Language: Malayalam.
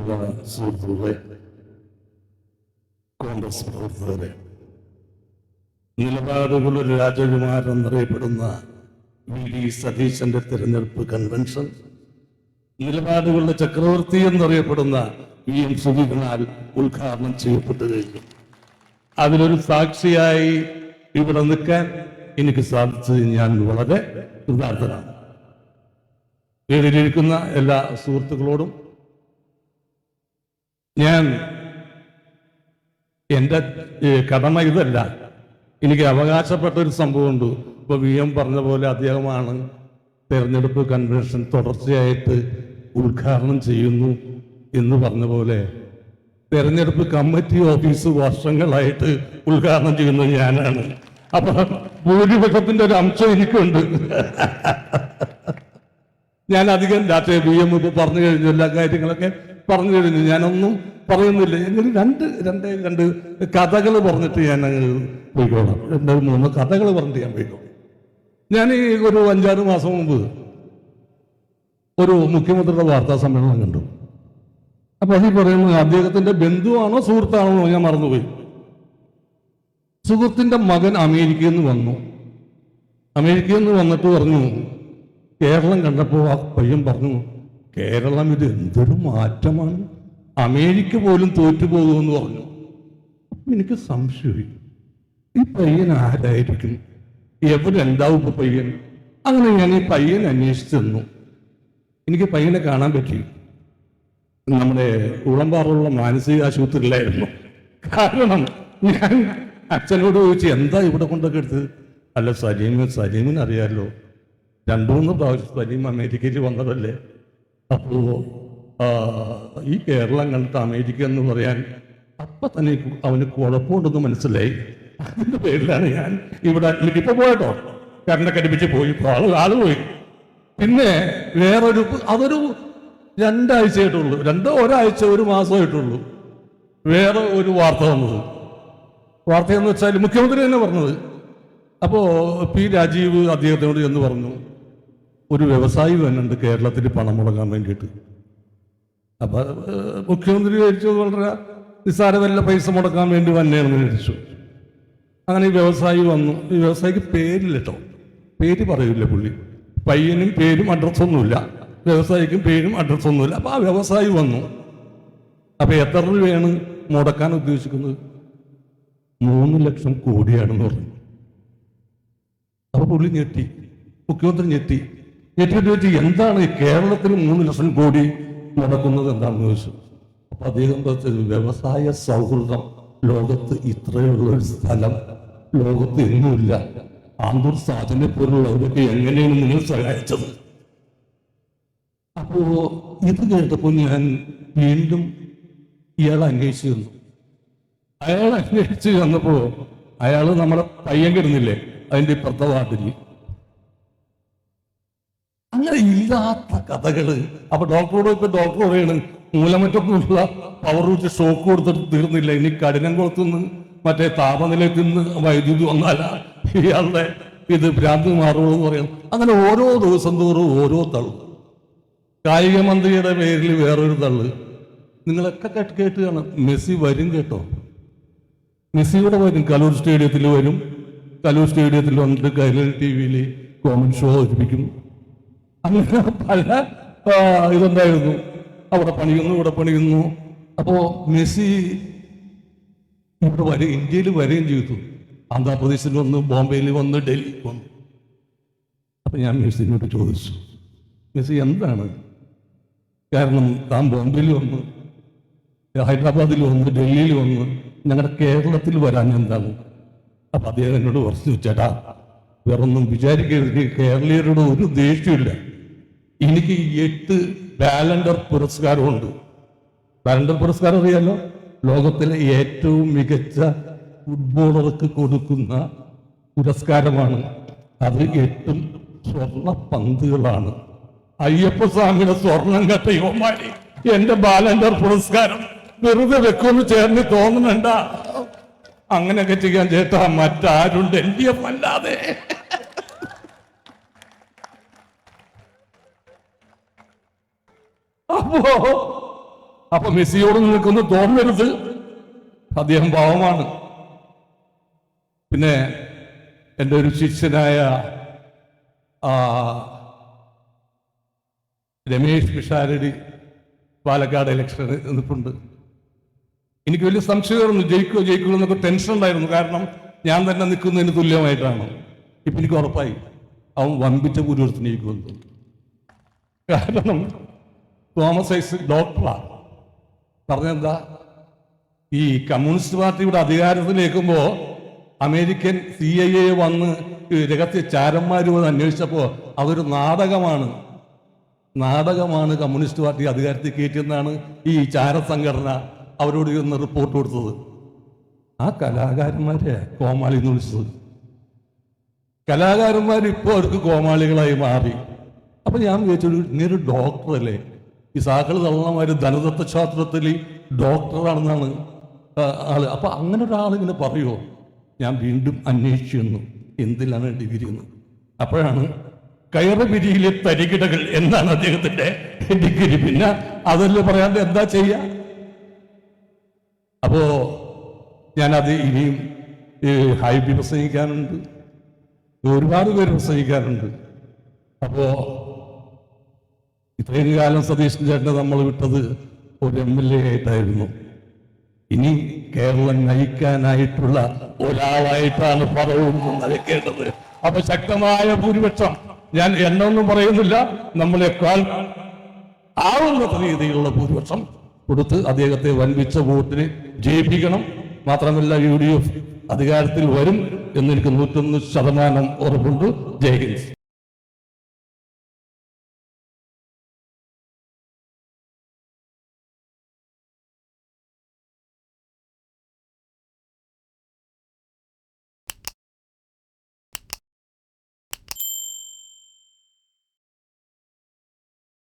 മാന്യ സുഹൃത്തുക്കളെ, കോൺഗ്രസ് പ്രവർത്തകരെ, നിലപാടുകളൊരു രാജകുമാരൻ എന്നറിയപ്പെടുന്ന വി ഡി സതീശന്റെ തിരഞ്ഞെടുപ്പ് കൺവെൻഷൻ, നിലപാടുകളുടെ ചക്രവർത്തി എന്നറിയപ്പെടുന്ന വി എം സുധീരനാൽ ഉദ്ഘാടനം ചെയ്യപ്പെട്ടു കഴിഞ്ഞു. അതിലൊരു സാക്ഷിയായി ഇവിടെ നിൽക്കാൻ എനിക്ക് സാധിച്ചത് ഞാൻ വളരെ കൃതാർത്ഥനാണ്. വേദിയിലിരിക്കുന്ന എല്ലാ സുഹൃത്തുക്കളോടും ഞാൻ എൻ്റെ കടമ ഇതല്ല, എനിക്ക് അവകാശപ്പെട്ട ഒരു സംഭവമുണ്ട്. ഇപ്പൊ വി എം പറഞ്ഞ പോലെ അദ്ദേഹമാണ് തെരഞ്ഞെടുപ്പ് കൺവെൻഷൻ തുടർച്ചയായിട്ട് ഉദ്ഘാടനം ചെയ്യുന്നു എന്ന് പറഞ്ഞ പോലെ തെരഞ്ഞെടുപ്പ് കമ്മിറ്റി ഓഫീസ് വർഷങ്ങളായിട്ട് ഉദ്ഘാടനം ചെയ്യുന്നത് ഞാനാണ്. അപ്പൊ ഭൂരിപക്ഷത്തിന്റെ ഒരു അംശം എനിക്കുണ്ട്. ഞാൻ അധികം വി എം ഇപ്പൊ പറഞ്ഞു കഴിഞ്ഞു, എല്ലാ കാര്യങ്ങളൊക്കെ പറഞ്ഞു കഴിഞ്ഞു. ഞാനൊന്നും പറയുന്നില്ല. എന്നൊരു രണ്ട് കഥകൾ പറഞ്ഞിട്ട് ഞാൻ പോയിക്കോളാം. 2-3 കഥകൾ പറഞ്ഞിട്ട് ഞാൻ പോയിക്കോളാം. ഞാൻ ഈ ഒരു 5-6 മാസം മുമ്പ് ഒരു മുഖ്യമന്ത്രിയുടെ വാർത്താ സമ്മേളനം കണ്ടു. അപ്പൊ അതിൽ പറയുന്നത് അദ്ദേഹത്തിന്റെ ബന്ധുവാണോ സുഹൃത്താണോ ഞാൻ മറന്നുപോയി. സുഹൃത്തിന്റെ മകൻ അമേരിക്കയിൽ നിന്ന് വന്നു. അമേരിക്കയിൽ നിന്ന് വന്നിട്ട് പറഞ്ഞു, കേരളം കണ്ടപ്പോൾ ആ പയ്യൻ പറഞ്ഞു, കേരളം ഇത് എന്തൊരു മാറ്റമാണ്, അമേരിക്ക പോലും തോറ്റുപോകുമെന്ന് പറഞ്ഞു. അപ്പൊ എനിക്ക് സംശയമായി, ഈ പയ്യൻ ആരായിരിക്കും, എവിടെ ഉണ്ടാവും ഇപ്പൊ പയ്യൻ? അങ്ങനെ ഞാൻ ഈ പയ്യൻ അന്വേഷിച്ചു തന്നു. എനിക്ക് പയ്യനെ കാണാൻ പറ്റി. നമ്മുടെ ഉളമ്പാറുള്ള മാനസിക ആശുപത്രിയിലായിരുന്നു. കാരണം ഞാൻ അച്ഛനോട് ചോദിച്ചു, എന്താ ഇവിടെ കൊണ്ടൊക്കെ എടുത്തത്? അല്ല സലീമിന് അറിയാമല്ലോ, 2-3 പ്രാവശ്യം സലീം അമേരിക്കയിൽ വന്നതല്ലേ. അപ്പോ ഈ കേരളം കണ്ടിട്ട് അമേരിക്ക എന്ന് പറയാൻ അപ്പൊ തന്നെ അവന് കുഴപ്പമുണ്ടെന്ന് മനസ്സിലായി. അതിന്റെ പേരിലാണ് ഞാൻ ഇവിടെ അഡ്മിറ്റ്. ഇപ്പൊ പോയിട്ടോ, കരണ്ടൊക്കെ അടുപ്പിച്ച് പോയി, ആള് പോയി. പിന്നെ അതൊരു 2 ആഴ്ചയായിട്ടുള്ളൂ, 1 മാസമായിട്ടുള്ളൂ വേറെ ഒരു വാർത്ത വന്നത്. വാർത്തയെന്ന് വെച്ചാൽ മുഖ്യമന്ത്രി തന്നെ പറഞ്ഞത്. അപ്പോ പി രാജീവ് അദ്ദേഹത്തിനോട് എന്ന് പറഞ്ഞു, ഒരു വ്യവസായി വന്നുണ്ട് കേരളത്തിൽ പണം മുടങ്ങാൻ വേണ്ടിയിട്ട്. അപ്പൊ മുഖ്യമന്ത്രി വിചാരിച്ചു വളരെ നിസ്സാരമല്ല, പൈസ മുടക്കാൻ വേണ്ടി വന്നേണെന്ന് വിചാരിച്ചു. അങ്ങനെ ഈ വ്യവസായി വന്നു. ഈ വ്യവസായിക്ക് പേരില്ല കേട്ടോ, പേര് പറയില്ല പുള്ളി. പയ്യനും പേരും അഡ്രസ്സൊന്നുമില്ല, വ്യവസായിക്കും പേരും അഡ്രസ്സൊന്നുമില്ല. അപ്പൊ ആ വ്യവസായി വന്നു. അപ്പൊ എത്ര രൂപയാണ് മുടക്കാൻ ഉദ്ദേശിക്കുന്നത്? 3 ലക്ഷം കോടിയാണെന്ന് പറഞ്ഞു. അപ്പൊ പുള്ളി ഞെട്ടി, മുഖ്യമന്ത്രി ഞെട്ടിയിട്ട് ചോദിച്ചു, എന്താണ് കേരളത്തിൽ 3 ലക്ഷം കോടി മുടക്കുന്നത് എന്താണെന്ന് ചോദിച്ചു. അപ്പൊ അദ്ദേഹം പറഞ്ഞത്, വ്യവസായ സൗഹൃദം ലോകത്ത് ഇത്രയുള്ള ഒരു സ്ഥലം ലോകത്ത് എങ്ങുമില്ല. ആന്തൂർ സാധനെ പോലുള്ളവരൊക്കെ എങ്ങനെയാണ് നിങ്ങൾ സഹായിച്ചത്? അപ്പോ ഇത് കേട്ടപ്പോൾ ഞാൻ വീണ്ടും ഇയാളെ അന്വേഷിച്ചു വന്നു. അയാൾ അന്വേഷിച്ച് വന്നപ്പോ അയാള് നമ്മളെ പയ്യൻ കിടന്നില്ലേ, അതിന്റെ ഇപ്പുറത്തെ വാർഡിൽ. അങ്ങനെ ഇല്ലാത്ത കഥകള്. അപ്പൊ ഡോക്ടർ പറയാണ്, മൂലമറ്റൊക്കെയുള്ള പവർ വെച്ച് ഷോക്ക് കൊടുത്തിട്ട് തീർന്നില്ല, ഇനി കഠിനംകുളത്തുനിന്ന് മറ്റേ താപനിലയിൽ നിന്ന് വൈദ്യുതി വന്നാല ഇയാളുടെ ഇത് ഭ്രാന്തി മാറുള്ളൂ എന്ന് പറയാം. അങ്ങനെ ഓരോ ദിവസം തോറും ഓരോ തള്ളു. കായിക മന്ത്രിയുടെ പേരിൽ വേറൊരു തള്ളു. നിങ്ങളൊക്കെ കേട്ട് കാണാം, മെസ്സി വരും കേട്ടോ, മെസ്സിയുടെ വരും, കലൂർ സ്റ്റേഡിയത്തിൽ വരും. കലൂർ സ്റ്റേഡിയത്തിൽ വന്നിട്ട് കൈരളി TV-യിൽ കോമന്റ് ഷോ അവതരിപ്പിക്കും. അങ്ങനെ പല ഇതുണ്ടായിരുന്നു. അവിടെ പണിയുന്നു, ഇവിടെ പണിയുന്നു. അപ്പോ മെസ്സി ഇവിടെ വരും, ഇന്ത്യയിൽ വരികയും ചെയ്തു. ആന്ധ്രാപ്രദേശിൽ വന്ന്, ബോംബെയിൽ വന്ന്, ഡൽഹിയിൽ വന്നു. അപ്പൊ ഞാൻ മെസ്സിനോട് ചോദിച്ചു, മെസ്സി എന്താണ് കാരണം? താൻ ബോംബെയിൽ വന്ന്, ഹൈദരാബാദിൽ വന്ന്, ഡൽഹിയിൽ വന്ന്, ഞങ്ങളുടെ കേരളത്തിൽ വരാൻ എന്താണ്? അപ്പൊ അദ്ദേഹം എന്നോട് പറഞ്ഞു, ചേട്ടാ വേറൊന്നും വിചാരിക്കരുത്, കേരളീയരുടെ ഒരു ദേഷ്യമില്ല. എനിക്ക് 8 ബാലൻഡർ പുരസ്കാരമുണ്ട്. ബാലൻഡർ പുരസ്കാരം അറിയാലോ, ലോകത്തിലെ ഏറ്റവും മികച്ച ഫുട്ബോളർക്ക് കൊടുക്കുന്ന പുരസ്കാരമാണ്. അത് 8 സ്വർണ്ണ പന്തുകളാണ്. അയ്യപ്പസ്വാമിയുടെ സ്വർണം കെട്ട യോമാരി എന്റെ ബാലൻഡർ പുരസ്കാരം വെറുതെ വെക്കുമെന്ന് ചേർന്ന് തോന്നുന്നുണ്ട? അങ്ങനെയൊക്കെ ചെയ്യാൻ ചേട്ടാ മറ്റാരുണ്ട് LDF അല്ലാതെ? അപ്പോ അപ്പൊ മെസ്സിയോട് നിൽക്കുന്ന തോന്നരുത്, അദ്ദേഹം പാവമാണ്. പിന്നെ എൻ്റെ ഒരു ശിഷ്യനായ രമേശ് പിഷാരടി പാലക്കാട് ഇലക്ഷൻ നിൽപ്പുണ്ട്. എനിക്ക് വലിയ സംശയമായിരുന്നു, ജയിക്കുമോ എന്നൊക്കെ ടെൻഷൻ ഉണ്ടായിരുന്നു. കാരണം ഞാൻ തന്നെ നിൽക്കുന്നതിന് തുല്യമായിട്ടാണ്. ഇപ്പം എനിക്ക് ഉറപ്പായി അവൻ വമ്പിച്ച ഭൂരിപക്ഷത്തിന് ജയിക്കുമെന്ന്. കാരണം തോമസ് ഐസക് ഡോക്ടറാണ്. പറഞ്ഞെന്താ, ഈ കമ്മ്യൂണിസ്റ്റ് പാർട്ടിയുടെ അധികാരത്തിലേക്കുമ്പോൾ അമേരിക്കൻ CIA വന്ന് രഹസ്യ ചാരന്മാരും അത് അന്വേഷിച്ചപ്പോൾ അതൊരു നാടകമാണ് കമ്മ്യൂണിസ്റ്റ് പാർട്ടി അധികാരത്തിൽ കയറ്റിയെന്നാണ് ഈ ചാരസംഘടന അവരോട് ഒന്ന് റിപ്പോർട്ട് കൊടുത്തത്. ആ കലാകാരന്മാരെ കോമാളി എന്ന് വിളിച്ചത്. കലാകാരന്മാർ ഇപ്പോൾ അവർക്ക് കോമാളികളായി മാറി. അപ്പൊ ഞാൻ വിചാരിച്ചു, ഇങ്ങനൊരു ഡോക്ടറല്ലേ, ഈ സാക്കള് തള്ളമാര് ധനതത്വശാസ്ത്രത്തിൽ ഡോക്ടറാണെന്നാണ് ആള്. അപ്പൊ അങ്ങനെ ഒരാളിങ്ങനെ പറയുമോ? ഞാൻ വീണ്ടും അന്വേഷിച്ചു എന്തിലാണ് ഡിഗ്രി എന്ന്. അപ്പോഴാണ് കയറുപിരിയിലെ തരികിടകൾ എന്നാണ് അദ്ദേഹത്തിന്റെ ഡിഗ്രി. പിന്നെ അതല്ലേ പറയാണ്ട് എന്താ ചെയ്യാ. അപ്പോ ഞാനത് ഇനിയും ഹൈബി പ്രസംഗിക്കാനുണ്ട്, ഒരുപാട് പേര് പ്രസംഗിക്കാനുണ്ട്. അപ്പോ ഇത്രയും കാലം സതീശൻ ചേട്ടനെ നമ്മൾ വിട്ടത് ഒരു MLA ആയിട്ടായിരുന്നു. ഇനി കേരളം നയിക്കാനായിട്ടുള്ള ഒരാളായിട്ടാണ് പറവൂരിൽ നയിക്കേണ്ടത്. അപ്പൊ ശക്തമായ ഭൂരിപക്ഷം, ഞാൻ എന്നൊന്നും പറയുന്നില്ല, നമ്മളെക്കാൾ ആവുന്ന രീതിയിലുള്ള ഭൂരിപക്ഷം കൊടുത്ത് അദ്ദേഹത്തെ വൻപിച്ച വോട്ടിന് ജയിപ്പിക്കണം. മാത്രമല്ല UDF അധികാരത്തിൽ വരും എന്നെനിക്ക് 101% ഉറപ്പുണ്ട്. ജയ് ഹിന്ദ്.